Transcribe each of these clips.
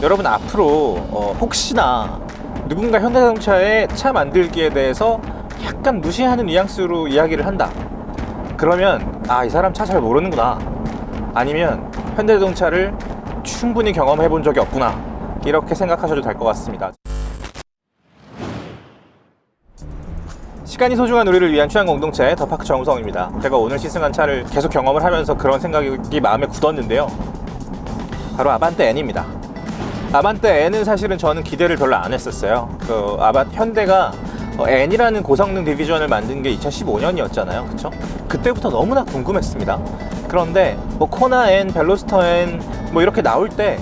여러분 앞으로 혹시나 누군가 현대자동차의 차 만들기에 대해서 약간 무시하는 뉘앙스로 이야기를 한다, 그러면 아, 이 사람 차 잘 모르는구나, 아니면 현대자동차를 충분히 경험해 본 적이 없구나, 이렇게 생각하셔도 될 것 같습니다. 시간이 소중한 우리를 위한 취향 공동체 더파크 정우성입니다. 제가 오늘 시승한 차를 계속 경험을 하면서 그런 생각이 마음에 굳었는데요, 바로 아반떼 N입니다. 아반떼 N은 사실은 저는 기대를 별로 안 했었어요. 현대가 N이라는 고성능 디비전을 만든 게 2015년이었잖아요. 그쵸? 그때부터 너무나 궁금했습니다. 그런데 코나 N, 벨로스터 N 이렇게 나올 때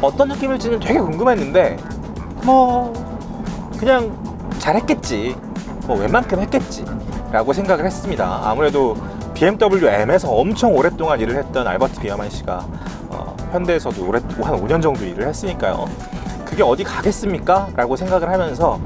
어떤 느낌일지는 되게 궁금했는데 그냥 잘했겠지, 웬만큼 했겠지 라고 생각을 했습니다. 아무래도 BMW M에서 엄청 오랫동안 일을 했던 알버트 비어만 씨가 현대에서도 한 5년 정도 일을 했으니까요. 그게 어디 가겠습니까? 라고 생각을 하면서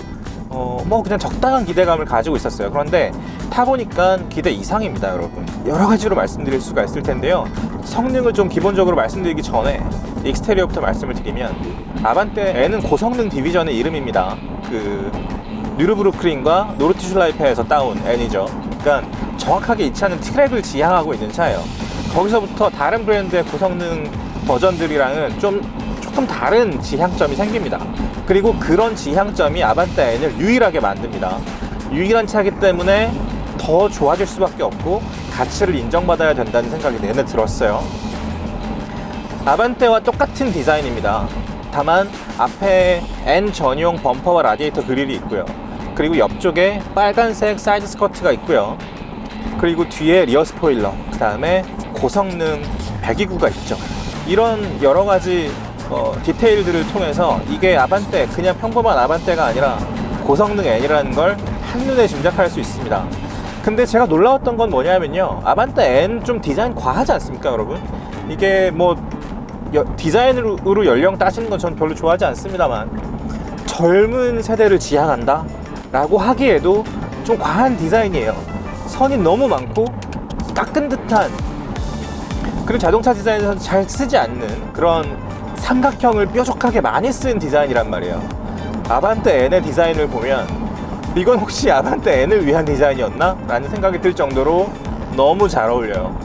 그냥 적당한 기대감을 가지고 있었어요. 그런데 타보니까 기대 이상입니다, 여러분. 여러 가지로 말씀드릴 수가 있을 텐데요. 성능을 좀 기본적으로 말씀드리기 전에 익스테리어부터 말씀을 드리면, 아반떼 N은 고성능 디비전의 이름입니다. 뉴르부르크링과 노르티슐라이페에서 따온 N이죠. 그러니까 정확하게 이 차는 트랙을 지향하고 있는 차예요. 거기서부터 다른 브랜드의 고성능 버전들이랑은 조금 다른 지향점이 생깁니다. 그리고 그런 지향점이 아반떼 N을 유일하게 만듭니다. 유일한 차이기 때문에 더 좋아질 수밖에 없고 가치를 인정받아야 된다는 생각이 내내 들었어요. 아반떼와 똑같은 디자인입니다. 다만 앞에 N 전용 범퍼와 라디에이터 그릴이 있고요. 그리고 옆쪽에 빨간색 사이드 스커트가 있고요. 그리고 뒤에 리어 스포일러, 그 다음에 고성능 배기구가 있죠. 이런 여러 가지 디테일들을 통해서 이게 아반떼, 그냥 평범한 아반떼가 아니라 고성능 N이라는 걸 한눈에 짐작할 수 있습니다. 근데 제가 놀라웠던 건 뭐냐면요, 아반떼 N 좀 디자인 과하지 않습니까, 여러분? 이게 디자인으로 연령 따지는 건 전 별로 좋아하지 않습니다만, 젊은 세대를 지향한다 라고 하기에도 좀 과한 디자인이에요. 선이 너무 많고 깎은 듯한, 그리고 자동차 디자인에서 잘 쓰지 않는 그런 삼각형을 뾰족하게 많이 쓴 디자인이란 말이에요. 아반떼 N의 디자인을 보면 이건 혹시 아반떼 N을 위한 디자인이었나? 라는 생각이 들 정도로 너무 잘 어울려요.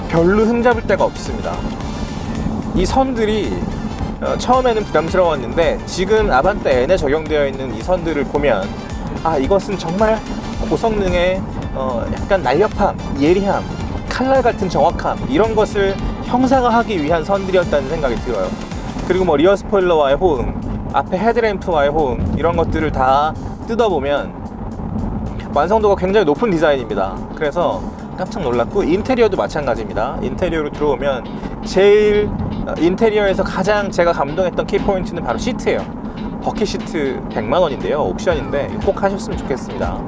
별로 흠잡을 데가 없습니다. 이 선들이 처음에는 부담스러웠는데 지금 아반떼 N에 적용되어 있는 이 선들을 보면 이것은 정말 고성능의 약간 날렵함, 예리함, 칼날 같은 정확함, 이런 것을 형상화하기 위한 선들이었다는 생각이 들어요. 그리고 리어 스포일러와의 호응, 앞에 헤드램프와의 호응, 이런 것들을 다 뜯어보면 완성도가 굉장히 높은 디자인입니다. 그래서 깜짝 놀랐고, 인테리어도 마찬가지입니다. 인테리어로 들어오면 제일 인테리어에서 가장 제가 감동했던 키포인트는 바로 시트예요. 버킷 시트 100만원인데요 옵션인데 꼭 하셨으면 좋겠습니다.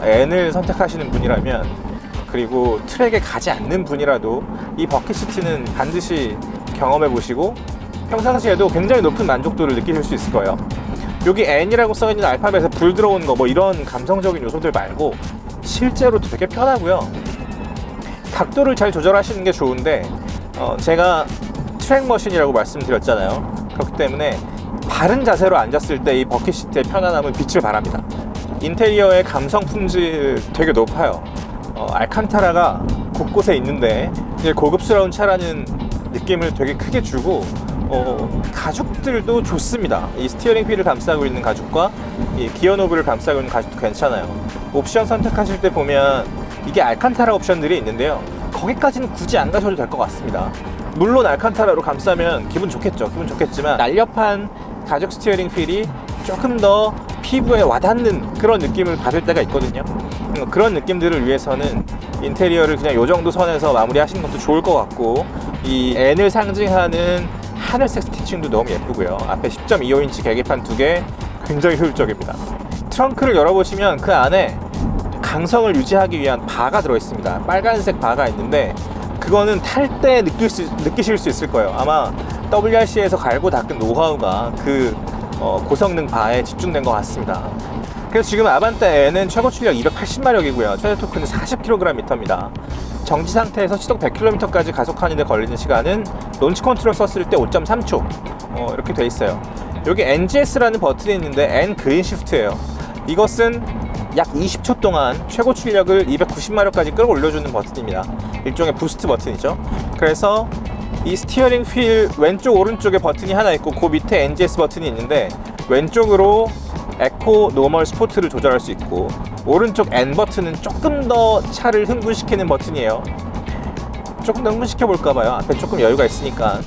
N을 선택하시는 분이라면, 그리고 트랙에 가지 않는 분이라도 이 버킷 시트는 반드시 경험해 보시고 평상시에도 굉장히 높은 만족도를 느끼실 수 있을 거예요. 여기 N이라고 써있는 알파벳에 불 들어오는 거 이런 감성적인 요소들 말고 실제로도 되게 편하고요. 각도를 잘 조절하시는 게 좋은데 제가 트랙 머신이라고 말씀드렸잖아요. 그렇기 때문에 바른 자세로 앉았을 때 이 버킷 시트의 편안함은 빛을 발합니다. 인테리어의 감성 품질 되게 높아요. 알칸타라가 곳곳에 있는데 고급스러운 차라는 느낌을 되게 크게 주고, 가죽들도 좋습니다. 이 스티어링 휠을 감싸고 있는 가죽과 이 기어 노브를 감싸고 있는 가죽도 괜찮아요. 옵션 선택하실 때 보면 이게 알칸타라 옵션들이 있는데요, 거기까지는 굳이 안 가셔도 될 것 같습니다. 물론 알칸타라로 감싸면 기분 좋겠지만 날렵한 가죽 스티어링 휠이 조금 더 피부에 와닿는 그런 느낌을 받을 때가 있거든요. 그런 느낌들을 위해서는 인테리어를 그냥 요 정도 선에서 마무리하시는 것도 좋을 것 같고, 이 N을 상징하는 하늘색 스티칭도 너무 예쁘고요. 앞에 10.25인치 계기판 2개 굉장히 효율적입니다. 트렁크를 열어보시면 그 안에 강성을 유지하기 위한 바가 들어있습니다. 빨간색 바가 있는데 그거는 탈 때 느끼실 수 있을 거예요. 아마 WRC에서 갈고 닦은 노하우가 그 고성능 바에 집중된 것 같습니다. 그래서 지금 아반떼 N은 최고 출력 280마력이고요 최대 토크는 40kgm입니다 정지 상태에서 시속 100km까지 가속하는 데 걸리는 시간은 론치 컨트롤 썼을 때 5.3초 이렇게 돼 있어요. 여기 NGS라는 버튼이 있는데 N 그린 시프트예요. 이것은 약 20초 동안 최고 출력을 290마력까지 끌어올려주는 버튼입니다. 일종의 부스트 버튼이죠. 그래서 이 스티어링 휠 왼쪽 오른쪽에 버튼이 하나 있고 그 밑에 NGS 버튼이 있는데, 왼쪽으로 에코, 노멀, 스포트를 조절할 수 있고 오른쪽 N 버튼은 조금 더 차를 흥분시키는 버튼이에요. 조금 더 흥분시켜 볼까봐요. 앞에 조금 여유가 있으니까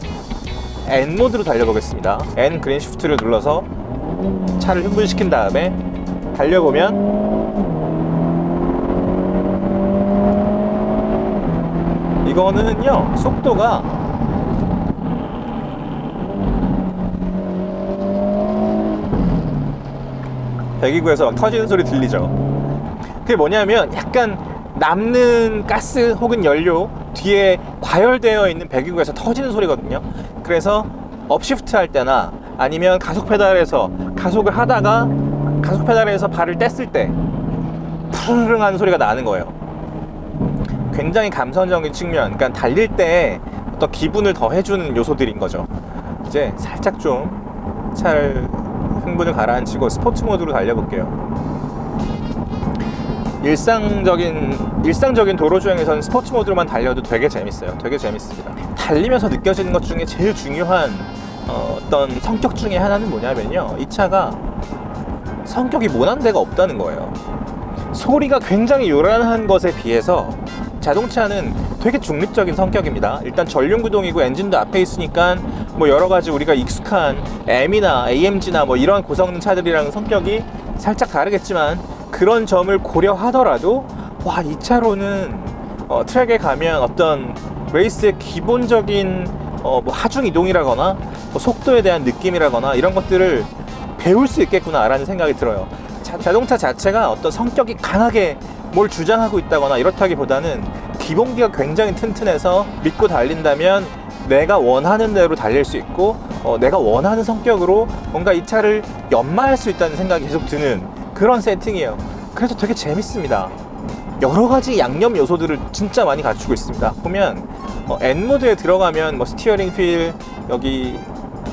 N 모드로 달려보겠습니다. N 그린 시프트를 눌러서 차를 흥분시킨 다음에 달려보면 이거는요, 속도가 배기구에서 막 터지는 소리 들리죠. 그게 뭐냐면 약간 남는 가스 혹은 연료 뒤에 과열되어 있는 배기구에서 터지는 소리거든요. 그래서 업시프트 할 때나 아니면 가속 페달에서 가속을 하다가 가속 페달에서 발을 뗐을 때 푸르릉 하는 소리가 나는 거예요. 굉장히 감성적인 측면, 그러니까 달릴 때 어떤 기분을 더 해주는 요소들인 거죠. 이제 살짝 좀 차를 흥분을 가라앉히고 스포츠 모드로 달려볼게요. 일상적인 도로 주행에서는 스포츠 모드로만 달려도 되게 재밌어요. 되게 재밌습니다. 달리면서 느껴지는 것 중에 제일 중요한 어떤 성격 중에 하나는 뭐냐면요, 이 차가 성격이 모난 데가 없다는 거예요. 소리가 굉장히 요란한 것에 비해서 자동차는 되게 중립적인 성격입니다. 일단 전륜구동이고 엔진도 앞에 있으니까 뭐 여러가지 우리가 익숙한 M이나 AMG나 뭐 이런 고성능 차들이랑 성격이 살짝 다르겠지만, 그런 점을 고려하더라도 와, 이 차로는 트랙에 가면 어떤 레이스의 기본적인 뭐 하중 이동이라거나 뭐 속도에 대한 느낌이라거나 이런 것들을 배울 수 있겠구나 라는 생각이 들어요. 자동차 자체가 어떤 성격이 강하게 뭘 주장하고 있다거나 이렇다기보다는 기본기가 굉장히 튼튼해서 믿고 달린다면 내가 원하는 대로 달릴 수 있고 내가 원하는 성격으로 뭔가 이 차를 연마할 수 있다는 생각이 계속 드는 그런 세팅이에요. 그래서 되게 재밌습니다. 여러 가지 양념 요소들을 진짜 많이 갖추고 있습니다. 보면 N 모드에 들어가면 뭐 스티어링 휠, 여기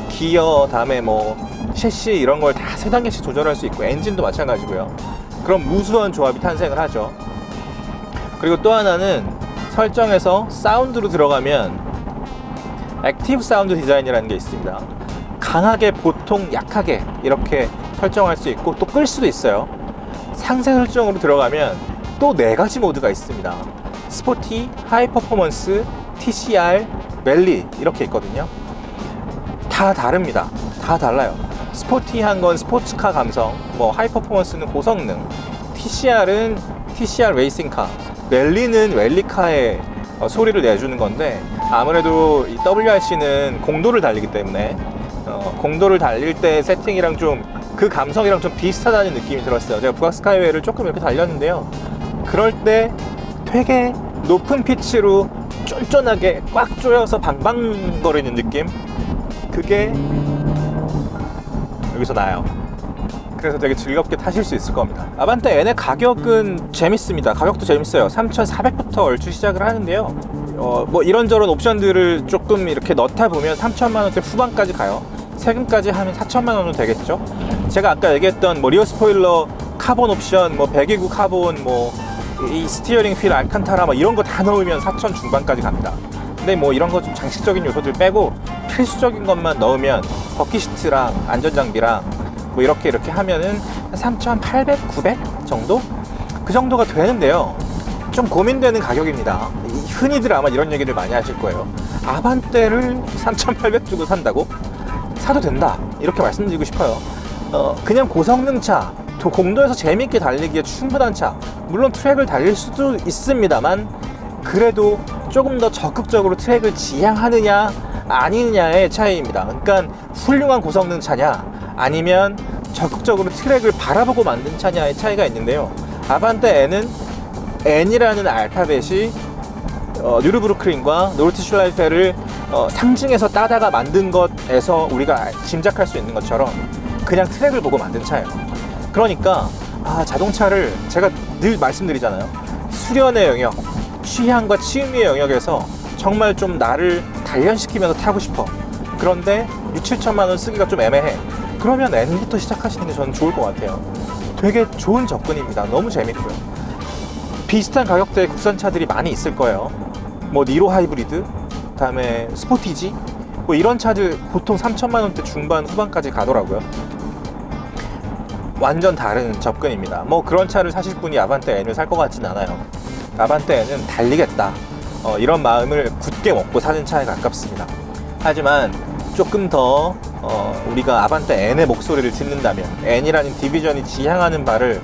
기어, 다음에 뭐 셰시 이런 걸 다 3단계씩 조절할 수 있고, 엔진도 마찬가지고요. 그럼 무수한 조합이 탄생을 하죠. 그리고 또 하나는 설정에서 사운드로 들어가면 액티브 사운드 디자인이라는 게 있습니다. 강하게, 보통, 약하게 이렇게 설정할 수 있고 또 끌 수도 있어요. 상세 설정으로 들어가면 또 4가지 모드가 있습니다. 스포티, 하이 퍼포먼스, TCR, 랠리 이렇게 있거든요. 다 다릅니다. 다 달라요. 스포티한 건 스포츠카 감성, 뭐 하이 퍼포먼스는 고성능, TCR은 TCR 레이싱카, 랠리는 랠리카의 소리를 내주는 건데, 아무래도 이 WRC는 공도를 달리기 때문에 공도를 달릴 때 세팅이랑 좀 그 감성이랑 좀 비슷하다는 느낌이 들었어요. 제가 북악 스카이웨이를 조금 이렇게 달렸는데요, 그럴 때 되게 높은 피치로 쫀쫀하게 꽉 조여서 방방거리는 느낌, 그게 여기서 나요. 그래서 되게 즐겁게 타실 수 있을 겁니다. 아반떼 N의 가격은 재밌습니다. 가격도 재밌어요. 3,400부터 얼추 시작을 하는데요, 뭐 이런저런 옵션들을 조금 이렇게 넣다 보면 3천만원대 후반까지 가요. 세금까지 하면 4천만원은 되겠죠. 제가 아까 얘기했던 뭐 리어 스포일러 카본 옵션, 뭐 배기구 카본, 뭐 이 스티어링 휠 알칸타라 뭐 이런 거 다 넣으면 4천 중반까지 갑니다. 근데 뭐 이런 거 좀 장식적인 요소들 빼고 필수적인 것만 넣으면 버킷시트랑 안전장비랑 뭐 이렇게 하면은 3,800, 900 정도? 그 정도가 되는데요, 좀 고민되는 가격입니다. 흔히들 아마 이런 얘기를 많이 하실 거예요. 아반떼를 3,800 주고 산다고? 사도 된다, 이렇게 말씀드리고 싶어요. 그냥 고성능차, 공도에서 재밌게 달리기에 충분한 차, 물론 트랙을 달릴 수도 있습니다만 그래도 조금 더 적극적으로 트랙을 지향하느냐 아니느냐의 차이입니다. 그러니까 훌륭한 고성능 차냐 아니면 적극적으로 트랙을 바라보고 만든 차냐의 차이가 있는데요, 아반떼 N은 N이라는 알파벳이 뉴르부르크링과 노르티슐라이페를 상징해서 따다가 만든 것에서 우리가 짐작할 수 있는 것처럼 그냥 트랙을 보고 만든 차예요. 그러니까 자동차를 제가 늘 말씀드리잖아요. 수련의 영역, 취향과 취미의 영역에서 정말 좀 나를 단련시키면서 타고 싶어. 그런데 6, 7천만 원 쓰기가 좀 애매해. 그러면 N부터 시작하시는 게 저는 좋을 것 같아요. 되게 좋은 접근입니다. 너무 재밌고요. 비슷한 가격대의 국산차들이 많이 있을 거예요. 뭐 니로 하이브리드, 그다음에 스포티지, 뭐 이런 차들 보통 3천만 원대 중반 후반까지 가더라고요. 완전 다른 접근입니다. 뭐 그런 차를 사실 분이 아반떼 N을 살 것 같진 않아요. 아반떼 N은 달리겠다, 이런 마음을 굳게 먹고 사는 차에 가깝습니다. 하지만 조금 더 우리가 아반떼 N의 목소리를 듣는다면, N이라는 디비전이 지향하는 바를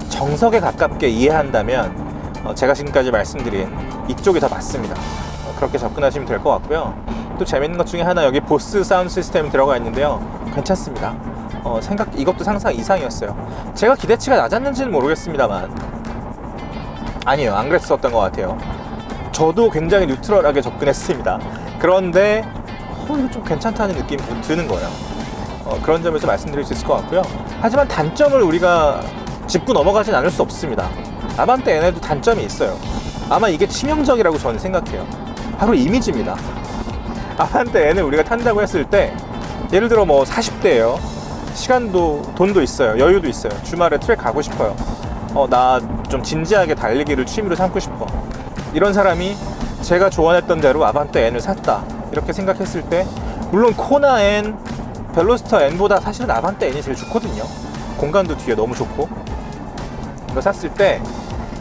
정석에 가깝게 이해한다면 제가 지금까지 말씀드린 이쪽이 더 맞습니다. 그렇게 접근하시면 될 것 같고요. 또 재밌는 것 중에 하나, 여기 보스 사운드 시스템이 들어가 있는데요. 괜찮습니다. 이것도 상상 이상이었어요. 제가 기대치가 낮았는지는 모르겠습니다만, 아니에요, 안 그랬었던 것 같아요. 저도 굉장히 뉴트럴하게 접근했습니다. 그런데 이거 좀 괜찮다는 느낌이 드는 거예요. 그런 점에서 말씀드릴 수 있을 것 같고요. 하지만 단점을 우리가 짚고 넘어가진 않을 수 없습니다. 아반떼 N에도 단점이 있어요. 아마 이게 치명적이라고 저는 생각해요. 바로 이미지입니다. 아반떼 N을 우리가 탄다고 했을 때, 예를 들어 뭐 40대예요. 시간도 돈도 있어요. 여유도 있어요. 주말에 트랙 가고 싶어요. 나 좀 진지하게 달리기를 취미로 삼고 싶어. 이런 사람이 제가 조언했던 대로 아반떼 N을 샀다, 이렇게 생각했을 때, 물론 코나 N, 벨로스터 N보다 사실은 아반떼 N이 제일 좋거든요. 공간도 뒤에 너무 좋고. 이거 샀을 때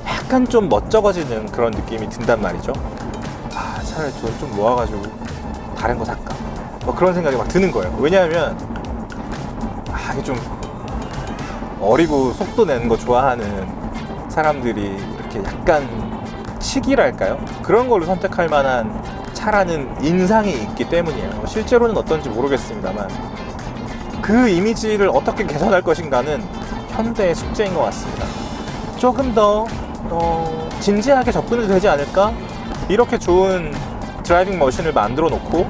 약간 좀 멋쩍어지는 그런 느낌이 든단 말이죠. 차라리 돈 좀 모아가지고 다른 거 살까, 뭐 그런 생각이 막 드는 거예요. 왜냐하면 이게 좀 어리고 속도 내는 거 좋아하는 사람들이 이렇게 약간 치기랄까요? 그런 걸로 선택할 만한 차라는 인상이 있기 때문이에요. 실제로는 어떤지 모르겠습니다만, 그 이미지를 어떻게 개선할 것인가는 현대의 숙제인 것 같습니다. 조금 더 진지하게 접근해도 되지 않을까? 이렇게 좋은 드라이빙 머신을 만들어 놓고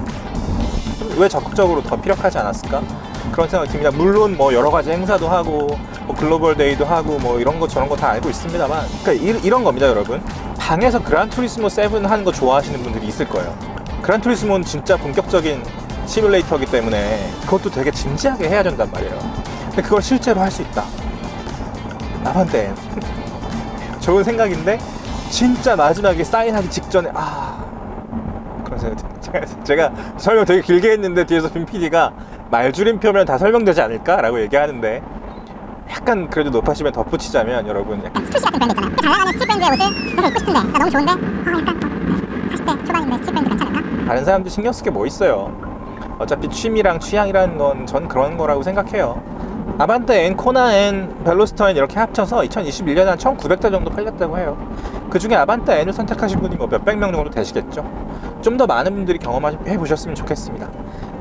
왜 적극적으로 더 피력하지 않았을까? 그런 생각이 듭니다. 물론 뭐 여러 가지 행사도 하고 뭐 글로벌 데이도 하고 뭐 이런 거 저런 거 다 알고 있습니다만, 그러니까 이런 겁니다, 여러분. 방에서 그란투리스모 7 하는 거 좋아하시는 분들이 있을 거예요. 그란투리스모는 진짜 본격적인 시뮬레이터이기 때문에 그것도 되게 진지하게 해야 된단 말이에요. 근데 그걸 실제로 할 수 있다. 아반떼 N. 좋은 생각인데 진짜 마지막에 사인하기 직전에 그런 생각이 제가 설명 되게 길게 했는데 뒤에서 빈 PD가 말줄임표면 다 설명되지 않을까? 라고 얘기하는데, 약간 그래도 높아시면 덧붙이자면, 여러분, 약간 스토시 같은 브랜드 있잖아요. 잘 나가는 스트릿 브랜드의 옷을 내가 입고 싶은데, 나 너무 좋은데 약간 40대 초반인데 스트릿 브랜드 괜찮을까? 다른 사람들 신경 쓸 게 뭐 있어요. 어차피 취미랑 취향이라는 건 전 그런 거라고 생각해요. 아반떼 N, 코나 N, 벨로스터 N 이렇게 합쳐서 2021년에 한 1900대 정도 팔렸다고 해요. 그 중에 아반떼 N을 선택하신 분이 뭐 몇백 명 정도 되시겠죠. 좀 더 많은 분들이 경험해 보셨으면 좋겠습니다.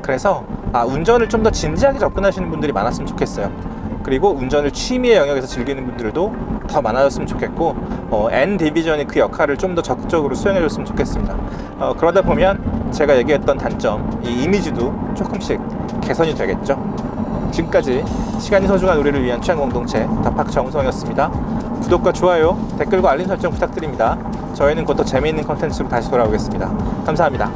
그래서 운전을 좀 더 진지하게 접근하시는 분들이 많았으면 좋겠어요. 그리고 운전을 취미의 영역에서 즐기는 분들도 더 많아졌으면 좋겠고, N 디비전이 그 역할을 좀 더 적극적으로 수행해줬으면 좋겠습니다. 그러다 보면 제가 얘기했던 단점, 이 이미지도 조금씩 개선이 되겠죠. 지금까지 시간이 소중한 우리를 위한 취향 공동체 더팍 정우성이었습니다. 구독과 좋아요, 댓글과 알림 설정 부탁드립니다. 저희는 곧 더 재미있는 컨텐츠로 다시 돌아오겠습니다. 감사합니다.